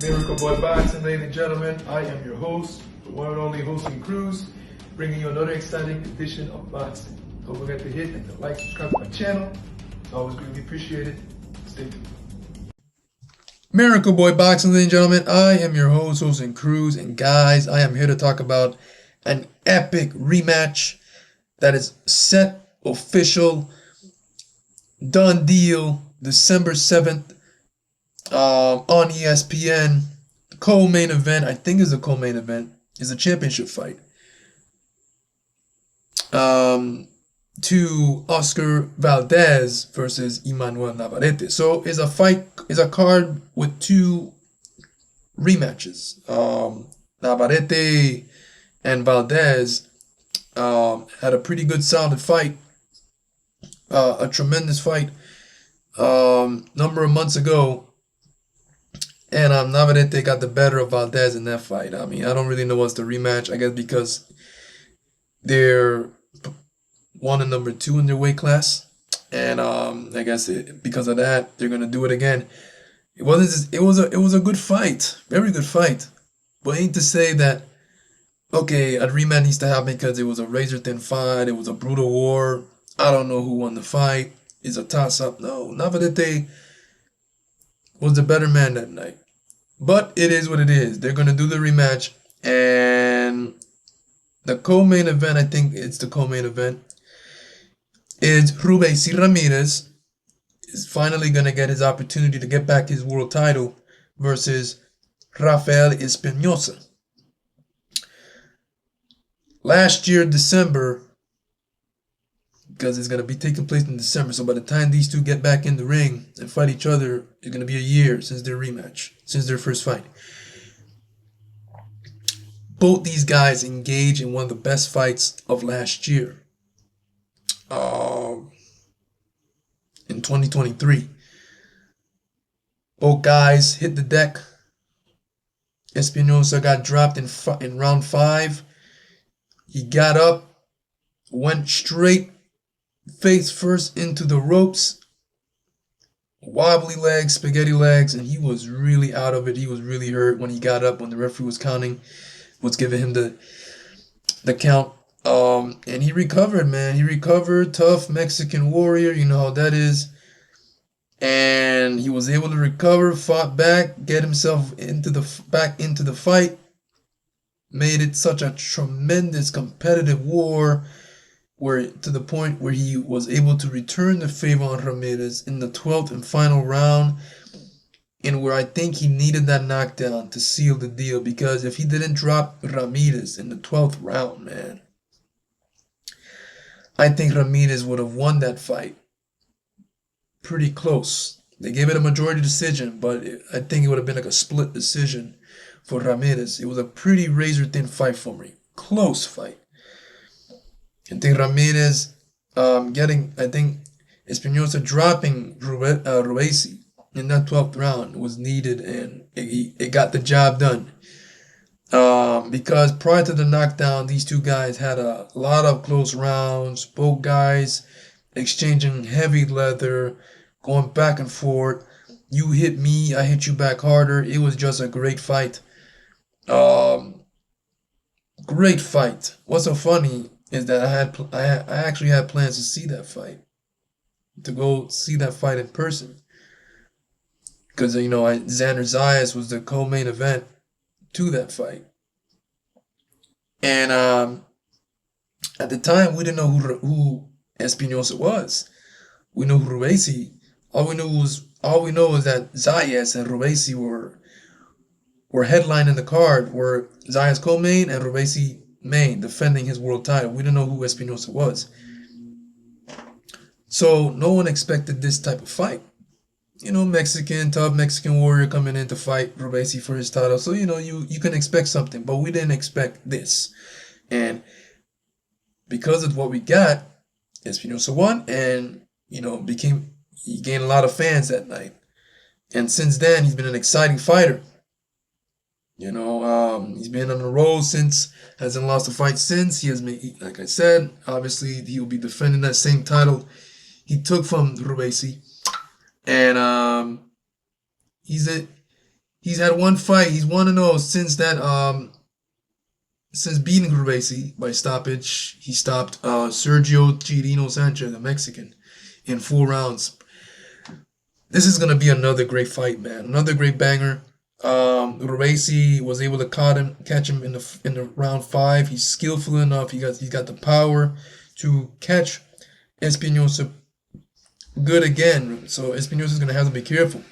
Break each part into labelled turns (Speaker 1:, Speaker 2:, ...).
Speaker 1: Miracle Boy Boxing, ladies and gentlemen. I am your host, the one and only Hosting Cruz, bringing you another exciting edition of boxing. Don't forget to hit and to like, subscribe to my channel. It's always greatly appreciated. Stay tuned. Miracle Boy Boxing, ladies and gentlemen. I am your host, Hosting Cruz, and guys, I am here to talk about an epic rematch that is set, official, done deal, December 7th. On ESPN, the co-main event, I think is a co-main event, is a championship fight. To Oscar Valdez versus Emmanuel Navarette. So it's a card with two rematches. Navarette and Valdez had a pretty good solid fight, a tremendous fight number of months ago. And Navarette got the better of Valdez in that fight. I mean, I don't really know what's the rematch. I guess because they're 1 and number 2 in their weight class, and I guess because of that, they're gonna do it again. It was a good fight, very good fight. But ain't to say that okay, a rematch needs to happen because it was a razor thin fight. It was a brutal war. I don't know who won the fight. It's a toss up. No, Navarette was the better man that night. But it is what it is. They're going to do the rematch. And the co-main event, I think it's the co-main event, is Rubeisy Ramirez is finally going to get his opportunity to get back his world title versus Rafael Espinoza. Last year, December, because it's going to be taking place in December. So by the time these two get back in the ring and fight each other, it's going to be a year since their rematch, since their first fight. Both these guys engaged in one of the best fights of last year, in 2023. Both guys hit the deck. Espinoza got dropped in round 5. He got up, went straight face first into the ropes, wobbly legs, spaghetti legs, and he was really out of it. He was really hurt when he got up, when the referee was counting, was giving him the count. And he recovered, man. He recovered, tough Mexican warrior, you know how that is. And he was able to recover, fought back, get himself back into the fight, made it such a tremendous competitive war, where to the point where he was able to return the favor on Ramirez in the 12th and final round, and where I think he needed that knockdown to seal the deal, because if he didn't drop Ramirez in the 12th round, man, I think Ramirez would have won that fight pretty close. They gave it a majority decision, but I think it would have been like a split decision for Ramirez. It was a pretty razor-thin fight for me. Close fight. I think Ramirez I think Espinoza dropping Rubeisy in that 12th round was needed, and it got the job done. Because prior to the knockdown, these two guys had a lot of close rounds. Both guys exchanging heavy leather, going back and forth. You hit me, I hit you back harder. It was just a great fight. Great fight. What's so funny is that I actually had plans to see that fight, to go see that fight in person, because Xander Zayas was the co-main event to that fight, and at the time we didn't know who Espinoza was. We know who Rubeisy. All we know is that Zayas and Rubeisy were headlining the card, were Zayas co-main and Rubeisy main, defending his world title. We didn't know who Espinoza was. So no one expected this type of fight. Tough Mexican warrior coming in to fight Rubeisy for his title. So, you can expect something, but we didn't expect this. And because of what we got, Espinoza won, and, he gained a lot of fans that night. And since then, he's been an exciting fighter. He's been on the road since, hasn't lost a fight since. He has made, like I said, obviously he'll be defending that same title he took from Rubeisy. And he's He's had one fight. He's 1-0 since that since beating Rubeisy by stoppage. He stopped Sergio Chirino Sanchez, the Mexican, in 4 rounds. This is gonna be another great fight, man. Another great banger. Rubeisy was able to catch him in the round 5. He's skillful enough. He's got the power to catch Espinoza good again. So Espinoza is gonna have to be careful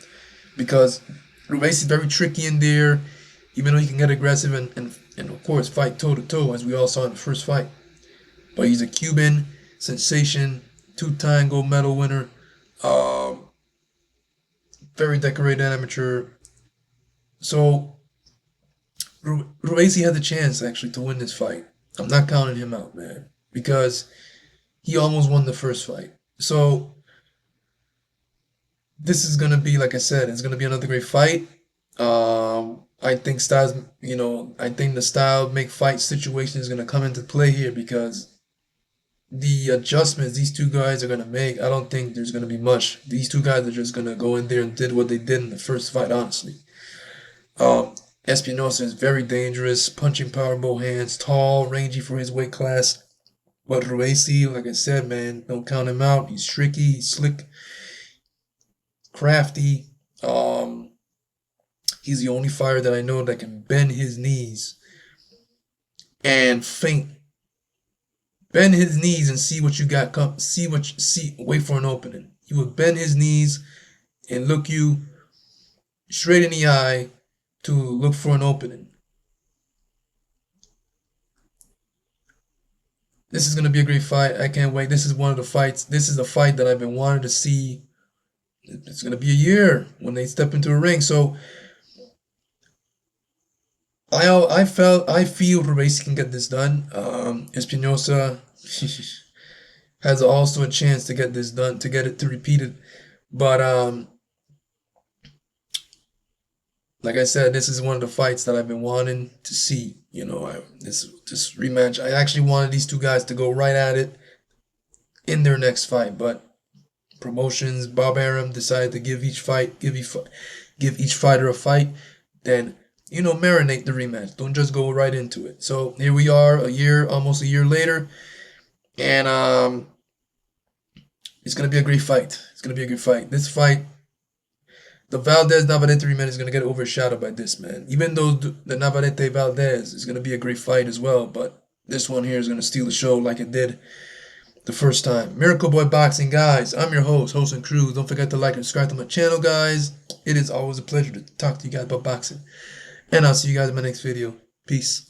Speaker 1: because Rubeisy is very tricky in there, even though he can get aggressive and of course fight toe to toe as we all saw in the first fight. But he's a Cuban sensation, 2-time gold medal winner, very decorated amateur. So Rubeisy had the chance actually to win this fight. I'm not counting him out, man, because he almost won the first fight. So this is gonna be, like I said, it's gonna be another great fight. I think styles, I think the style make fight situation is gonna come into play here because the adjustments these two guys are gonna make, I don't think there's gonna be much. These two guys are just gonna go in there and did what they did in the first fight, honestly. Espinoza is very dangerous, punching power, both hands, tall, rangy for his weight class. But Rubeisy, like I said, man, don't count him out. He's tricky, he's slick, crafty. He's the only fighter that I know that can bend his knees and feint. Bend his knees and see what you got. Wait for an opening. He would bend his knees and look you straight in the eye to look for an opening. This is gonna be a great fight. I can't wait. This is one of the fights. This is the fight that I've been wanting to see. It's gonna be a year when they step into a ring. So I feel Rubeisy can get this done. Espinoza has also a chance to get this done, to get it to repeat it. But like I said, this is one of the fights that I've been wanting to see. This rematch. I actually wanted these two guys to go right at it in their next fight, but promotions, Bob Arum decided to give each fighter a fight. Then marinate the rematch. Don't just go right into it. So here we are, almost a year later, and it's gonna be a great fight. It's gonna be a good fight. This fight, the Valdez Navarette rematch is gonna get overshadowed by this, man. Even though the Navarette Valdez is gonna be a great fight as well, but this one here is gonna steal the show like it did the first time. Miracle Boy Boxing, guys. I'm your host and crew. Don't forget to like and subscribe to my channel, guys. It is always a pleasure to talk to you guys about boxing. And I'll see you guys in my next video. Peace.